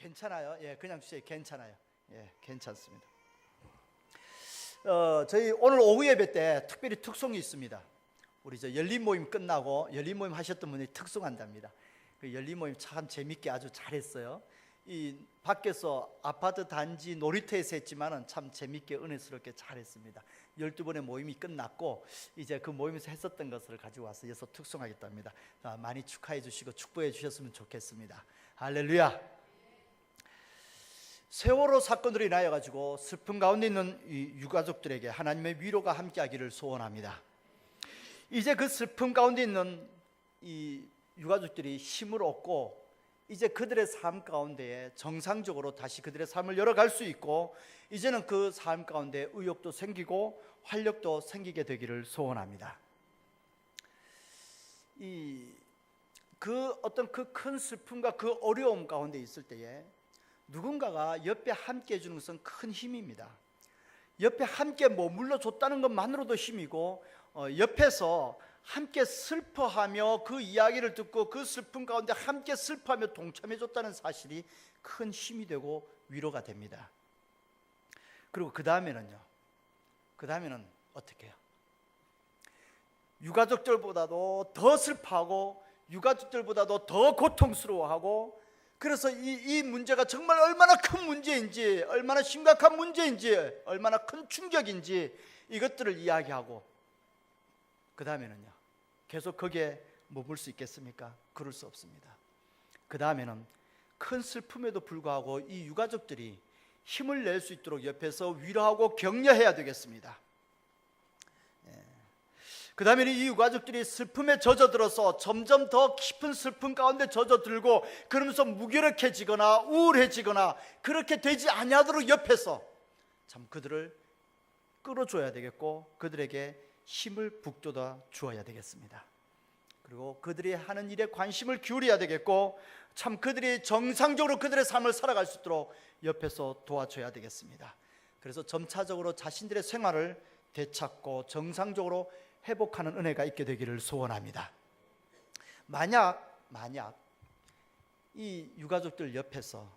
괜찮아요. 예, 그냥 주세요. 괜찮아요. 예, 괜찮습니다. 저희 오늘 오후 예배 때 특별히 특송이 있습니다. 우리 저 열린 모임 끝나고 열린 모임 하셨던 분이 특송한답니다. 그 열린 모임 참 재밌게 아주 잘했어요. 이 밖에서 아파트 단지 놀이터에서 했지만은 참 재밌게 은혜스럽게 잘했습니다. 12번의 모임이 끝났고 이제 그 모임에서 했었던 것을 가지고 와서 여기서 특송하겠답니다. 많이 축하해 주시고 축복해 주셨으면 좋겠습니다. 할렐루야. 세월호 사건으로 인하여 가지고 슬픔 가운데 있는 이 유가족들에게 하나님의 위로가 함께하기를 소원합니다. 이제 그 슬픔 가운데 있는 이 유가족들이 힘을 얻고 이제 그들의 삶 가운데에 정상적으로 다시 그들의 삶을 열어갈 수 있고 이제는 그 삶 가운데 의욕도 생기고 활력도 생기게 되기를 소원합니다. 그 어떤 그 큰 슬픔과 그 어려움 가운데 있을 때에 누군가가 옆에 함께 해주는 것은 큰 힘입니다. 옆에 함께 머물러 줬다는 것만으로도 힘이고 옆에서 함께 슬퍼하며 그 이야기를 듣고 그 슬픔 가운데 함께 슬퍼하며 동참해 줬다는 사실이 큰 힘이 되고 위로가 됩니다. 그리고 그 다음에는 어떻게 해요? 유가족들보다도 더 슬퍼하고 유가족들보다도 더 고통스러워하고 그래서 이 문제가 정말 얼마나 큰 문제인지 얼마나 심각한 문제인지 얼마나 큰 충격인지 이것들을 이야기하고 그 다음에는요 계속 거기에 머물 수 있겠습니까? 그럴 수 없습니다. 그 다음에는 큰 슬픔에도 불구하고 이 유가족들이 힘을 낼 수 있도록 옆에서 위로하고 격려해야 되겠습니다. 그 다음에는 이 유가족들이 슬픔에 젖어들어서 점점 더 깊은 슬픔 가운데 젖어들고 그러면서 무기력해지거나 우울해지거나 그렇게 되지 아니하도록 옆에서 참 그들을 끌어줘야 되겠고 그들에게 힘을 북돋아 주어야 되겠습니다. 그리고 그들이 하는 일에 관심을 기울여야 되겠고 참 그들이 정상적으로 그들의 삶을 살아갈 수 있도록 옆에서 도와줘야 되겠습니다. 그래서 점차적으로 자신들의 생활을 되찾고 정상적으로 회복하는 은혜가 있게 되기를 소원합니다. 만약 이 유가족들 옆에서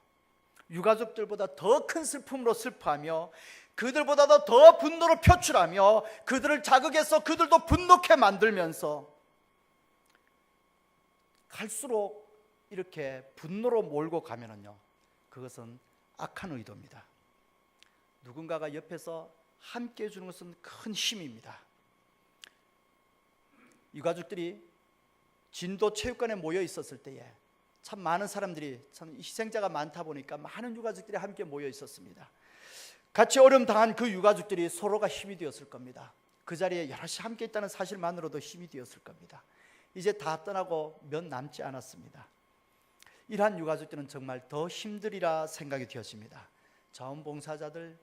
유가족들보다 더 큰 슬픔으로 슬퍼하며 그들보다도 더 분노를 표출하며 그들을 자극해서 그들도 분노케 만들면서 갈수록 이렇게 분노로 몰고 가면은요 그것은 악한 의도입니다. 누군가가 옆에서 함께 해주는 것은 큰 힘입니다. 유가족들이 진도 체육관에 모여 있었을 때에 참 많은 사람들이 참 희생자가 많다 보니까 많은 유가족들이 함께 모여 있었습니다. 같이 어려움 당한 그 유가족들이 서로가 힘이 되었을 겁니다. 그 자리에 여럿이 함께 있다는 사실만으로도 힘이 되었을 겁니다. 이제 다 떠나고 몇 남지 않았습니다. 이러한 유가족들은 정말 더 힘들이라 생각이 되었습니다. 자원봉사자들,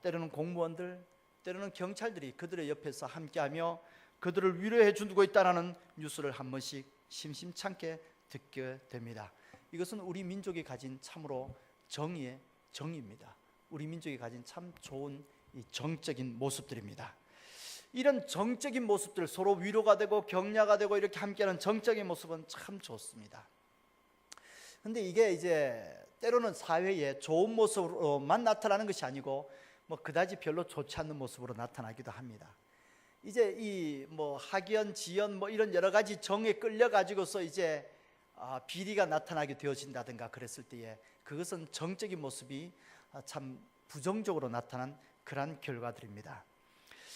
때로는 공무원들, 때로는 경찰들이 그들의 옆에서 함께하며 그들을 위로해 주고 있다는 뉴스를 한 번씩 심심찮게 듣게 됩니다. 이것은 우리 민족이 가진 참으로 정의입니다. 우리 민족이 가진 참 좋은 이 정적인 모습들입니다. 이런 정적인 모습들 서로 위로가 되고 격려가 되고 이렇게 함께하는 정적인 모습은 참 좋습니다. 근데 이게 이제 때로는 사회에 좋은 모습으로만 나타나는 것이 아니고 그다지 별로 좋지 않는 모습으로 나타나기도 합니다. 이제 이 학연, 지연 이런 여러 가지 정에 끌려 가지고서 이제 비리가 나타나게 되어진다든가 그랬을 때에 그것은 정적인 모습이 참 부정적으로 나타난 그러한 결과들입니다.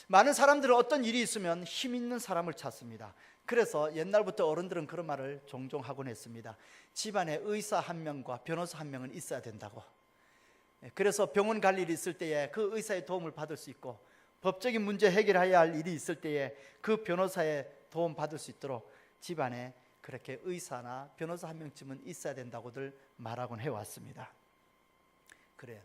많은 사람들은 어떤 일이 있으면 힘 있는 사람을 찾습니다. 그래서 옛날부터 어른들은 그런 말을 종종 하곤 했습니다. 집안에 의사 한 명과 변호사 한 명은 있어야 된다고. 그래서 병원 갈 일이 있을 때에 그 의사의 도움을 받을 수 있고 법적인 문제 해결해야 할 일이 있을 때에 그 변호사의 도움 받을 수 있도록 집안에 그렇게 의사나 변호사 한 명쯤은 있어야 된다고들 말하곤 해왔습니다. 그래요.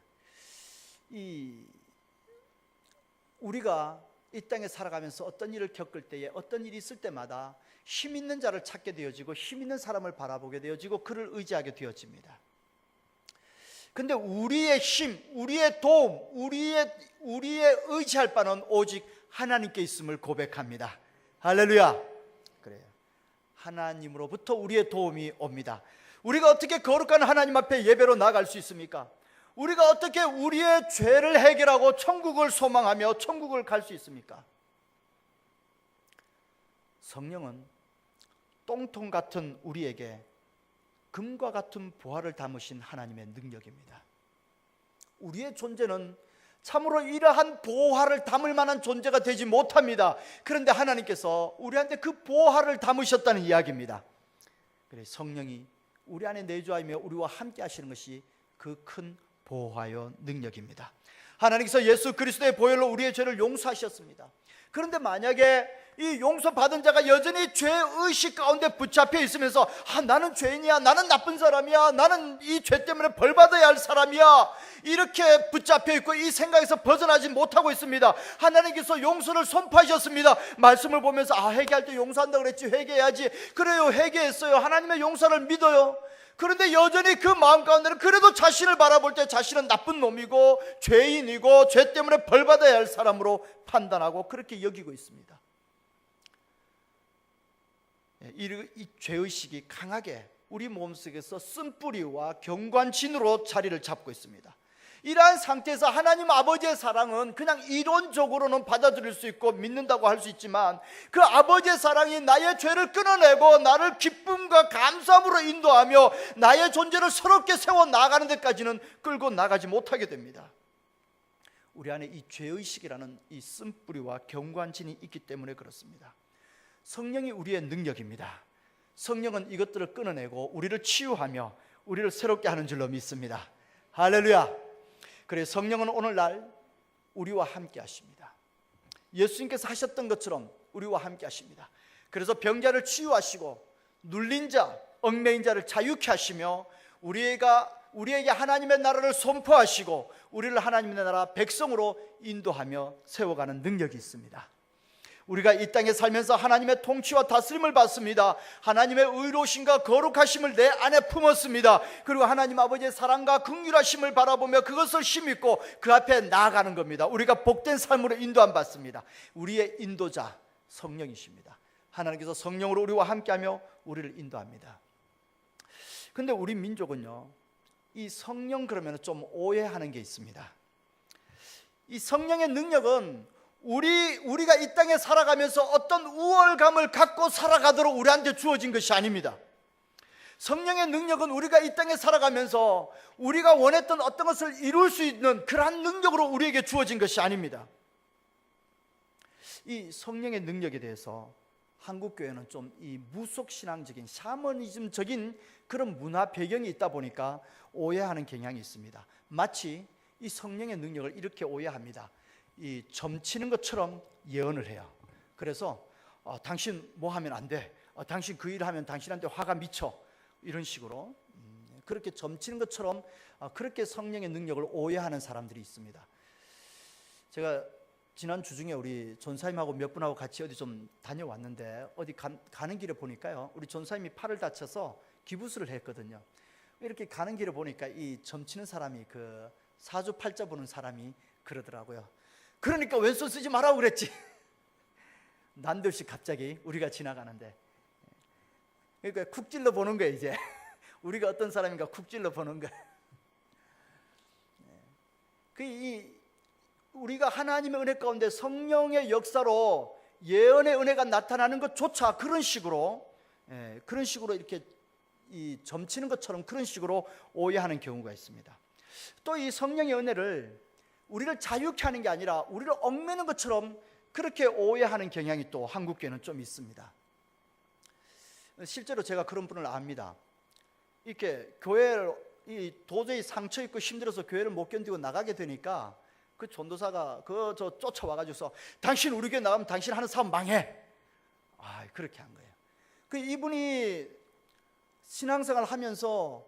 우리가 이 땅에 살아가면서 어떤 일을 겪을 때에 어떤 일이 있을 때마다 힘 있는 자를 찾게 되어지고 힘 있는 사람을 바라보게 되어지고 그를 의지하게 되어집니다. 근데 우리의 힘, 우리의 도움, 우리의 의지할 바는 오직 하나님께 있음을 고백합니다. 할렐루야. 그래요. 하나님으로부터 우리의 도움이 옵니다. 우리가 어떻게 거룩한 하나님 앞에 예배로 나아갈 수 있습니까? 우리가 어떻게 우리의 죄를 해결하고 천국을 소망하며 천국을 갈 수 있습니까? 성령은 똥통 같은 우리에게 금과 같은 보화를 담으신 하나님의 능력입니다. 우리의 존재는 참으로 이러한 보화를 담을 만한 존재가 되지 못합니다. 그런데 하나님께서 우리한테 그 보화를 담으셨다는 이야기입니다. 그래, 성령이 우리 안에 내주하며 우리와 함께 하시는 것이 그 큰 보화요 능력입니다. 하나님께서 예수 그리스도의 보혈로 우리의 죄를 용서하셨습니다. 그런데 만약에 이 용서받은 자가 여전히 죄의식 가운데 붙잡혀 있으면서 나는 죄인이야, 나는 나쁜 사람이야, 나는 이 죄 때문에 벌받아야 할 사람이야, 이렇게 붙잡혀 있고 이 생각에서 벗어나지 못하고 있습니다. 하나님께서 용서를 선포하셨습니다. 말씀을 보면서 회개할 때 용서한다 그랬지, 회개해야지. 그래요, 회개했어요. 하나님의 용서를 믿어요. 그런데 여전히 그 마음 가운데는 그래도 자신을 바라볼 때 자신은 나쁜 놈이고 죄인이고 죄 때문에 벌받아야 할 사람으로 판단하고 그렇게 여기고 있습니다. 이 죄의식이 강하게 우리 몸속에서 쓴뿌리와 경관진으로 자리를 잡고 있습니다. 이러한 상태에서 하나님 아버지의 사랑은 그냥 이론적으로는 받아들일 수 있고 믿는다고 할 수 있지만 그 아버지의 사랑이 나의 죄를 끊어내고 나를 기쁨과 감사함으로 인도하며 나의 존재를 새롭게 세워 나가는 데까지는 끌고 나가지 못하게 됩니다. 우리 안에 이 죄의식이라는 이 쓴뿌리와 경관진이 있기 때문에 그렇습니다. 성령이 우리의 능력입니다. 성령은 이것들을 끊어내고 우리를 치유하며 우리를 새롭게 하는 줄로 믿습니다. 할렐루야. 그래, 성령은 오늘날 우리와 함께 하십니다. 예수님께서 하셨던 것처럼 우리와 함께 하십니다. 그래서 병자를 치유하시고 눌린 자, 얽매인 자를 자유케 하시며 우리에게 하나님의 나라를 선포하시고 우리를 하나님의 나라 백성으로 인도하며 세워가는 능력이 있습니다. 우리가 이 땅에 살면서 하나님의 통치와 다스림을 받습니다. 하나님의 의로우심과 거룩하심을 내 안에 품었습니다. 그리고 하나님 아버지의 사랑과 긍휼하심을 바라보며 그것을 힘입고 그 앞에 나아가는 겁니다. 우리가 복된 삶으로 인도함 받습니다. 우리의 인도자 성령이십니다. 하나님께서 성령으로 우리와 함께하며 우리를 인도합니다. 그런데 우리 민족은요, 이 성령 그러면 좀 오해하는 게 있습니다. 이 성령의 능력은 우리가 이 땅에 살아가면서 어떤 우월감을 갖고 살아가도록 우리한테 주어진 것이 아닙니다. 성령의 능력은 우리가 이 땅에 살아가면서 우리가 원했던 어떤 것을 이룰 수 있는 그러한 능력으로 우리에게 주어진 것이 아닙니다. 이 성령의 능력에 대해서 한국교회는 좀 이 무속신앙적인 샤머니즘적인 그런 문화 배경이 있다 보니까 오해하는 경향이 있습니다. 마치 이 성령의 능력을 이렇게 오해합니다. 이 점치는 것처럼 예언을 해요. 그래서 당신 뭐 하면 안 돼, 당신 그 일을 하면 당신한테 화가 미쳐, 이런 식으로 그렇게 점치는 것처럼 그렇게 성령의 능력을 오해하는 사람들이 있습니다. 제가 지난 주중에 우리 전사님하고 몇 분하고 같이 어디 좀 다녀왔는데 어디 가는 길에 보니까요, 우리 전사님이 팔을 다쳐서 기부스를 했거든요. 이렇게 가는 길에 보니까 이 점치는 사람이 그 사주팔자 보는 사람이 그러더라고요. 그러니까 왼손 쓰지 말라고 그랬지. 난듯이 갑자기 우리가 지나가는데, 그러니까 쿡 찔러 보는 거예요. 이제 우리가 어떤 사람인가 쿡 찔러 보는 거예요. 우리가 하나님의 은혜 가운데 성령의 역사로 예언의 은혜가 나타나는 것조차 그런 식으로 이렇게 이 점치는 것처럼 그런 식으로 오해하는 경우가 있습니다. 또 이 성령의 은혜를 우리를 자유케 하는 게 아니라 우리를 얽매는 것처럼 그렇게 오해하는 경향이 또 한국교회는 좀 있습니다. 실제로 제가 그런 분을 압니다. 이렇게 교회를 도저히 상처 입고 힘들어서 교회를 못 견디고 나가게 되니까 그 전도사가 쫓아와가지고서 당신 우리 교회 나가면 당신 하는 사업 망해. 그렇게 한 거예요. 이분이 신앙생활 하면서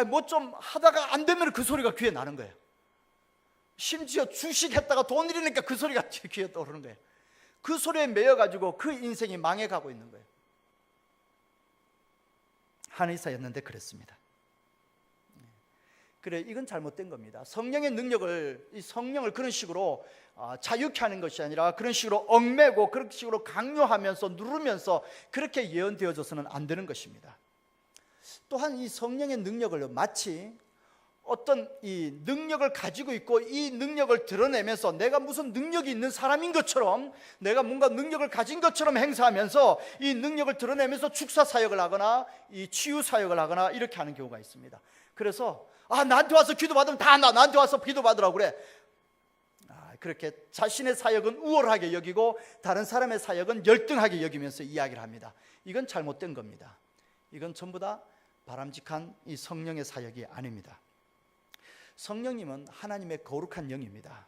뭐 좀 하다가 안 되면 그 소리가 귀에 나는 거예요. 심지어 주식했다가 돈 잃으니까 그 소리가 귀에 떠오르는 거예요. 그 소리에 매여가지고 그 인생이 망해가고 있는 거예요. 한의사였는데 그랬습니다. 그래, 이건 잘못된 겁니다. 성령의 능력을, 이 성령을 그런 식으로 자유케 하는 것이 아니라 그런 식으로 얽매고 그런 식으로 강요하면서 누르면서 그렇게 예언되어져서는 안 되는 것입니다. 또한 이 성령의 능력을 마치 어떤 이 능력을 가지고 있고 이 능력을 드러내면서 내가 무슨 능력이 있는 사람인 것처럼, 내가 뭔가 능력을 가진 것처럼 행사하면서 이 능력을 드러내면서 축사 사역을 하거나 이 치유 사역을 하거나 이렇게 하는 경우가 있습니다. 그래서 나한테 와서 기도 받으면 다 나한테 와서 기도 받으라고 그래. 그렇게 자신의 사역은 우월하게 여기고 다른 사람의 사역은 열등하게 여기면서 이야기를 합니다. 이건 잘못된 겁니다. 이건 전부 다 바람직한 이 성령의 사역이 아닙니다. 성령님은 하나님의 거룩한 영입니다.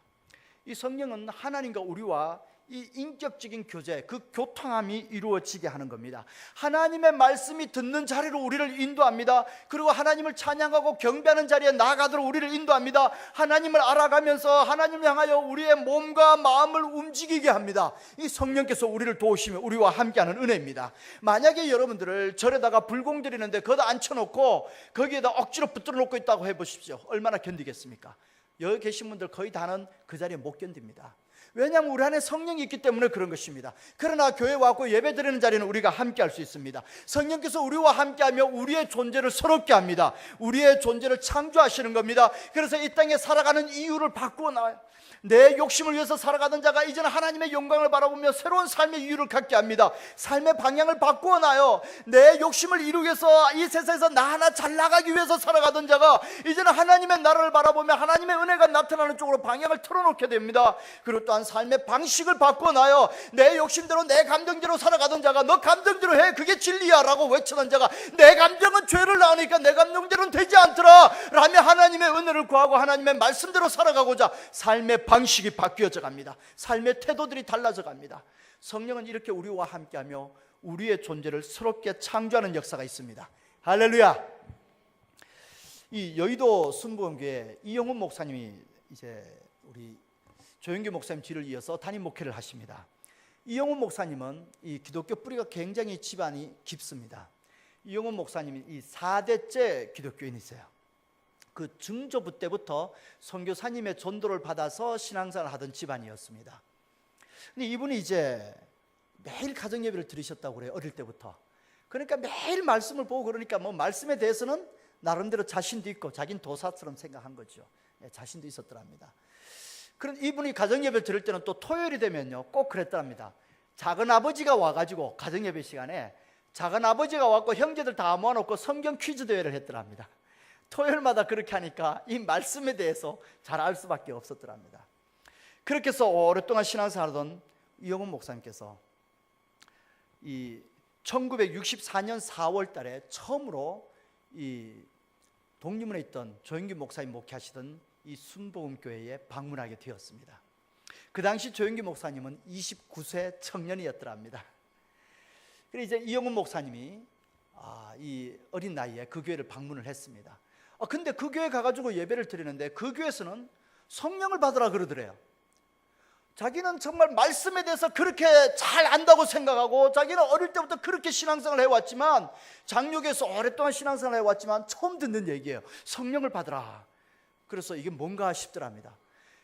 이 성령은 하나님과 우리와 이 인격적인 교제, 그 교통함이 이루어지게 하는 겁니다. 하나님의 말씀이 듣는 자리로 우리를 인도합니다. 그리고 하나님을 찬양하고 경배하는 자리에 나아가도록 우리를 인도합니다. 하나님을 알아가면서 하나님을 향하여 우리의 몸과 마음을 움직이게 합니다. 이 성령께서 우리를 도우시며 우리와 함께하는 은혜입니다. 만약에 여러분들을 절에다가 불공 드리는데 거기다 앉혀놓고 거기에다 억지로 붙들어 놓고 있다고 해보십시오. 얼마나 견디겠습니까? 여기 계신 분들 거의 다는 그 자리에 못 견딥니다. 왜냐하면 우리 안에 성령이 있기 때문에 그런 것입니다. 그러나 교회 와서 예배 드리는 자리는 우리가 함께 할 수 있습니다. 성령께서 우리와 함께하며 우리의 존재를 새롭게 합니다. 우리의 존재를 창조하시는 겁니다. 그래서 이 땅에 살아가는 이유를 바꾸어 나와요. 내 욕심을 위해서 살아가던 자가 이제는 하나님의 영광을 바라보며 새로운 삶의 이유를 갖게 합니다. 삶의 방향을 바꾸어 놔요. 내 욕심을 이루기 위해서 이 세상에서 나 하나 잘 나가기 위해서 살아가던 자가 이제는 하나님의 나라를 바라보며 하나님의 은혜가 나타나는 쪽으로 방향을 틀어놓게 됩니다. 그리고 또한 삶의 방식을 바꾸어 놔요. 내 욕심대로 내 감정대로 살아가던 자가 너 감정대로 해, 그게 진리야 라고 외치던 자가 내 감정은 죄를 낳으니까 내 감정대로는 되지 않더라 라며 하나님의 은혜를 구하고 하나님의 말씀대로 살아가고자 삶의 방식이 바뀌어져 갑니다. 삶의 태도들이 달라져 갑니다. 성령은 이렇게 우리와 함께하며 우리의 존재를 새롭게 창조하는 역사가 있습니다. 할렐루야. 이 여의도 순복음교회 이영훈 목사님이 이제 우리 조영규 목사님 뒤를 이어서 담임 목회를 하십니다. 이영훈 목사님은 이 기독교 뿌리가 굉장히 집안이 깊습니다. 이영훈 목사님이 이 4대째 기독교인이세요. 그 증조부 때부터 선교사님의 전도를 받아서 신앙생활을 하던 집안이었습니다. 근데 이분이 이제 매일 가정 예배를 들으셨다고 그래요. 어릴 때부터. 그러니까 매일 말씀을 보고 그러니까 뭐 말씀에 대해서는 나름대로 자신도 있고 자기는 도사처럼 생각한 거죠. 자신도 있었더랍니다. 그런 이분이 가정 예배를 들을 때는 또 토요일이 되면요 꼭 그랬더랍니다. 작은 아버지가 와가지고 가정 예배 시간에 작은 아버지가 와서 형제들 다 모아놓고 성경 퀴즈 대회를 했더랍니다. 토요일마다 그렇게 하니까 이 말씀에 대해서 잘 알 수밖에 없었더랍니다. 그렇게 해서 오랫동안 신앙생활하던 이영훈 목사님께서 이 1964년 4월 달에 처음으로 이 독립문에 있던 조영규 목사님 목회하시던 이 순복음교회에 방문하게 되었습니다. 그 당시 조영규 목사님은 29세 청년이었더랍니다. 그래서 이제 이영훈 목사님이 이 어린 나이에 그 교회를 방문을 했습니다. 근데 그 교회 가가지고 예배를 드리는데 그 교회에서는 성령을 받으라 그러더래요. 자기는 정말 말씀에 대해서 그렇게 잘 안다고 생각하고 자기는 어릴 때부터 그렇게 신앙생활을 해왔지만 장로교에서 오랫동안 신앙생활을 해왔지만 처음 듣는 얘기예요. 성령을 받으라. 그래서 이게 뭔가 싶더랍니다.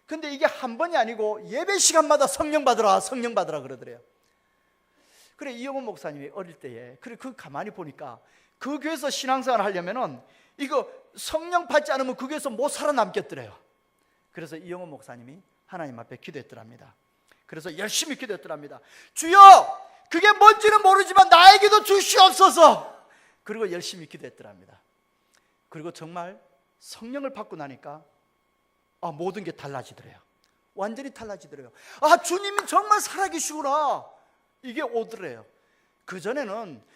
근데 이게 한 번이 아니고 예배 시간마다 성령 받으라 그러더래요. 그래 이영훈 목사님이 어릴 때에 그 가만히 보니까 그 교회에서 신앙생활을 하려면은 이거 성령 받지 않으면 그 교회에서 못 살아남겠더래요. 그래서 이영훈 목사님이 하나님 앞에 기도했더랍니다. 그래서 열심히 기도했더랍니다. 주여 그게 뭔지는 모르지만 나에게도 주시옵소서. 그리고 열심히 기도했더랍니다. 그리고 정말 성령을 받고 나니까 모든 게 달라지더래요. 완전히 달라지더래요. 주님이 정말 살아계시구나 이게 오더래요. 그전에는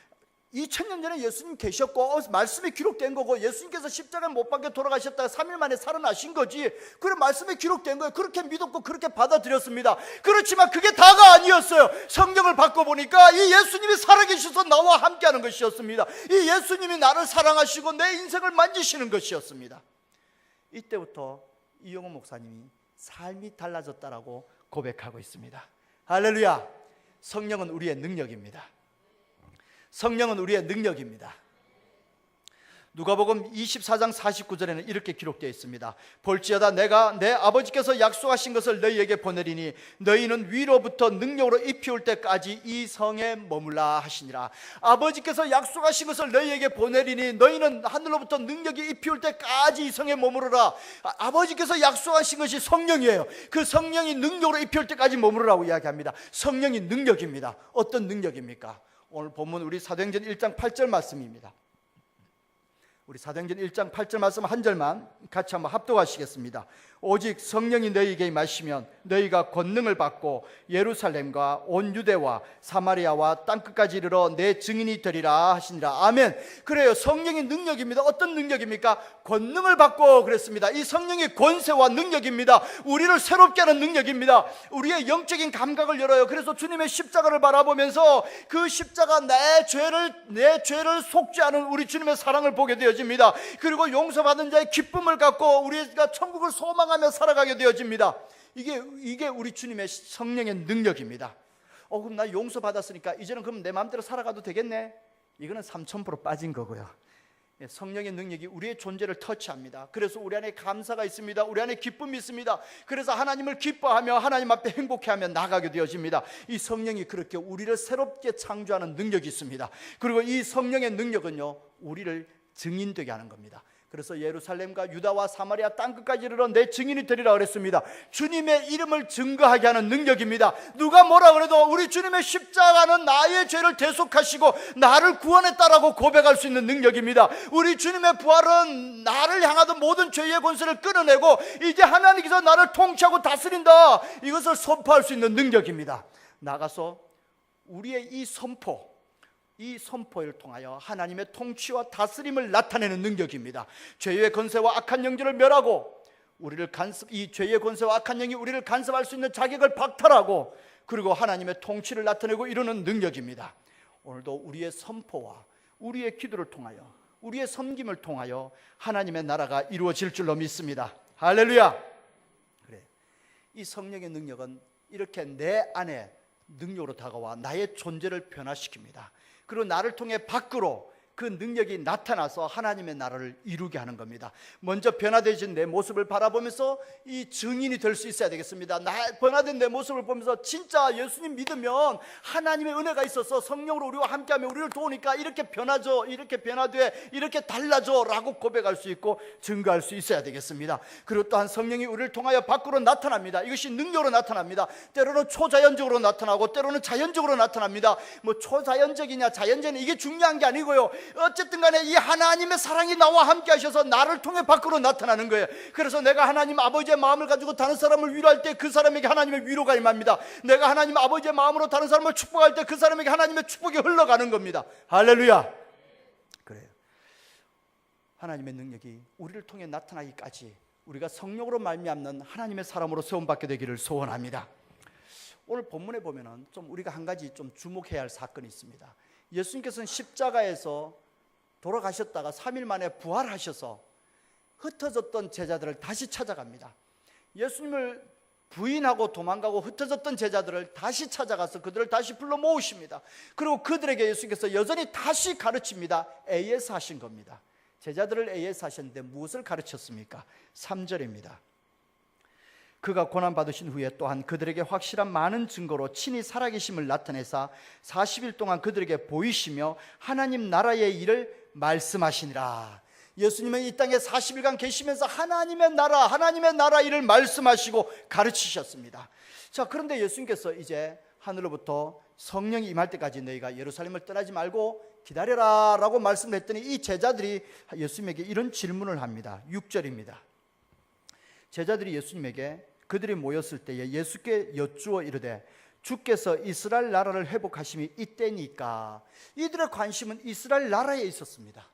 2000년 전에 예수님 계셨고 말씀에 기록된 거고 예수님께서 십자가에 못 박혀 돌아가셨다가 3일 만에 살아나신 거지. 그런 말씀에 기록된 거예요. 그렇게 믿었고 그렇게 받아들였습니다. 그렇지만 그게 다가 아니었어요. 성령을 받고 보니까 이 예수님이 살아계셔서 나와 함께하는 것이었습니다. 이 예수님이 나를 사랑하시고 내 인생을 만지시는 것이었습니다. 이때부터 이영훈 목사님이 삶이 달라졌다라고 고백하고 있습니다. 할렐루야. 성령은 우리의 능력입니다. 성령은 우리의 능력입니다. 누가복음 24장 49절에는 이렇게 기록되어 있습니다. 볼지어다 내가 내 아버지께서 약속하신 것을 너희에게 보내리니 너희는 위로부터 능력으로 잎이 올 때까지 이 성에 머물라 하시니라. 아버지께서 약속하신 것을 너희에게 보내리니 너희는 하늘로부터 능력이 잎이 올 때까지 이 성에 머무르라. 아버지께서 약속하신 것이 성령이에요. 그 성령이 능력으로 잎이 올 때까지 머무르라고 이야기합니다. 성령이 능력입니다. 어떤 능력입니까? 오늘 본문 우리 사도행전 1장 8절 말씀입니다. 우리 사도행전 1장 8절 말씀 한 절만 같이 한번 합독하시겠습니다. 오직 성령이 너희에게 임하시면 너희가 권능을 받고 예루살렘과 온 유대와 사마리아와 땅끝까지 이르러 내 증인이 되리라 하시니라. 아멘. 그래요. 성령의 능력입니다. 어떤 능력입니까? 권능을 받고 그랬습니다. 이 성령의 권세와 능력입니다. 우리를 새롭게 하는 능력입니다. 우리의 영적인 감각을 열어요. 그래서 주님의 십자가를 바라보면서 그 십자가 내 죄를 속죄하는 우리 주님의 사랑을 보게 되어집니다. 그리고 용서받은 자의 기쁨을 갖고 우리가 천국을 소망하며 살아가게 되어집니다. 이게 우리 주님의 성령의 능력입니다. 그럼 나 용서받았으니까 이제는 그럼 내 마음대로 살아가도 되겠네? 이거는 3000% 빠진 거고요. 성령의 능력이 우리의 존재를 터치합니다. 그래서 우리 안에 감사가 있습니다. 우리 안에 기쁨이 있습니다. 그래서 하나님을 기뻐하며 하나님 앞에 행복해하며 나가게 되어집니다. 이 성령이 그렇게 우리를 새롭게 창조하는 능력이 있습니다. 그리고 이 성령의 능력은요, 우리를 증인되게 하는 겁니다. 그래서 예루살렘과 유다와 사마리아 땅끝까지 이르러 내 증인이 되리라 그랬습니다. 주님의 이름을 증거하게 하는 능력입니다. 누가 뭐라 그래도 우리 주님의 십자가는 나의 죄를 대속하시고 나를 구원했다라고 고백할 수 있는 능력입니다. 우리 주님의 부활은 나를 향하던 모든 죄의 권세를 끊어내고 이제 하나님께서 나를 통치하고 다스린다, 이것을 선포할 수 있는 능력입니다. 나가서 우리의 이 선포를 통하여 하나님의 통치와 다스림을 나타내는 능력입니다. 죄의 권세와 악한 영들을 멸하고 이 죄의 권세와 악한 영이 우리를 간섭할 수 있는 자격을 박탈하고 그리고 하나님의 통치를 나타내고 이루는 능력입니다. 오늘도 우리의 선포와 우리의 기도를 통하여 우리의 섬김을 통하여 하나님의 나라가 이루어질 줄로 믿습니다. 할렐루야. 그래, 이 성령의 능력은 이렇게 내 안에 능력으로 다가와 나의 존재를 변화시킵니다. 그리고 나를 통해 밖으로 그 능력이 나타나서 하나님의 나라를 이루게 하는 겁니다. 먼저 변화되어진 내 모습을 바라보면서 이 증인이 될 수 있어야 되겠습니다. 변화된 내 모습을 보면서 진짜 예수님 믿으면 하나님의 은혜가 있어서 성령으로 우리와 함께하며 우리를 도우니까 이렇게 변하죠, 이렇게 변화돼, 이렇게 달라져 라고 고백할 수 있고 증거할 수 있어야 되겠습니다. 그리고 또한 성령이 우리를 통하여 밖으로 나타납니다. 이것이 능력으로 나타납니다. 때로는 초자연적으로 나타나고 때로는 자연적으로 나타납니다. 뭐 초자연적이냐 자연적이냐 이게 중요한 게 아니고요, 어쨌든 간에 이 하나님의 사랑이 나와 함께 하셔서 나를 통해 밖으로 나타나는 거예요. 그래서 내가 하나님 아버지의 마음을 가지고 다른 사람을 위로할 때 그 사람에게 하나님의 위로가 임합니다. 내가 하나님 아버지의 마음으로 다른 사람을 축복할 때 그 사람에게 하나님의 축복이 흘러가는 겁니다. 할렐루야. 그래요. 하나님의 능력이 우리를 통해 나타나기까지 우리가 성령으로 말미암는 하나님의 사람으로 세움받게 되기를 소원합니다. 오늘 본문에 보면은 좀 우리가 한 가지 좀 주목해야 할 사건이 있습니다. 예수님께서는 십자가에서 돌아가셨다가 3일 만에 부활하셔서 흩어졌던 제자들을 다시 찾아갑니다. 예수님을 부인하고 도망가고 흩어졌던 제자들을 다시 찾아가서 그들을 다시 불러 모으십니다. 그리고 그들에게 예수님께서 여전히 다시 가르칩니다. AS 하신 겁니다. 제자들을 AS 하셨는데 무엇을 가르쳤습니까? 3절입니다. 그가 고난받으신 후에 또한 그들에게 확실한 많은 증거로 친히 살아계심을 나타내사 40일 동안 그들에게 보이시며 하나님 나라의 일을 말씀하시니라. 예수님은 이 땅에 40일간 계시면서 하나님의 나라 일을 말씀하시고 가르치셨습니다. 자, 그런데 예수님께서 이제 하늘로부터 성령이 임할 때까지 너희가 예루살렘을 떠나지 말고 기다려라 라고 말씀했더니 이 제자들이 예수님에게 이런 질문을 합니다. 6절입니다. 제자들이 예수님에게 그들이 모였을 때에 예수께 여쭈어 이르되 주께서 이스라엘 나라를 회복하심이 이때니까. 이들의 관심은 이스라엘 나라에 있었습니다.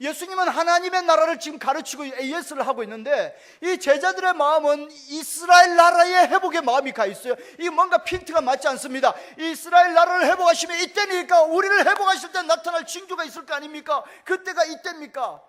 예수님은 하나님의 나라를 지금 가르치고 AS를 하고 있는데 이 제자들의 마음은 이스라엘 나라의 회복의 마음이 가 있어요. 이게 뭔가 핀트가 맞지 않습니다. 이스라엘 나라를 회복하시면 이때니까. 우리를 회복하실 때 나타날 징조가 있을 거 아닙니까? 그때가 이때입니까?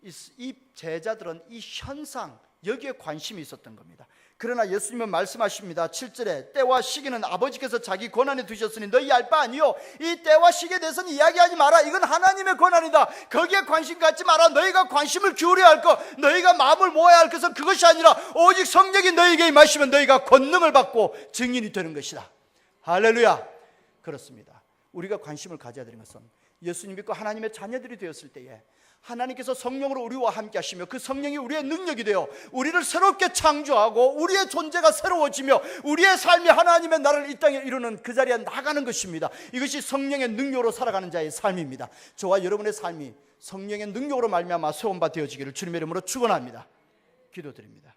이 제자들은 이 현상, 여기에 관심이 있었던 겁니다. 그러나 예수님은 말씀하십니다. 7절에 때와 시기는 아버지께서 자기 권한에 두셨으니 너희 알 바 아니요. 이 때와 시기에 대해서는 이야기하지 마라. 이건 하나님의 권한이다. 거기에 관심 갖지 마라. 너희가 관심을 기울여야 할 것, 너희가 마음을 모아야 할 것은 그것이 아니라 오직 성령이 너희에게 임하시면 너희가 권능을 받고 증인이 되는 것이다. 할렐루야. 그렇습니다. 우리가 관심을 가져야 되는 것은 예수님 믿고 하나님의 자녀들이 되었을 때에 하나님께서 성령으로 우리와 함께 하시며 그 성령이 우리의 능력이 되어 우리를 새롭게 창조하고 우리의 존재가 새로워지며 우리의 삶이 하나님의 나라를 이 땅에 이루는 그 자리에 나가는 것입니다. 이것이 성령의 능력으로 살아가는 자의 삶입니다. 저와 여러분의 삶이 성령의 능력으로 말미암아 세움바 되어지기를 주님의 이름으로 축원합니다. 기도드립니다.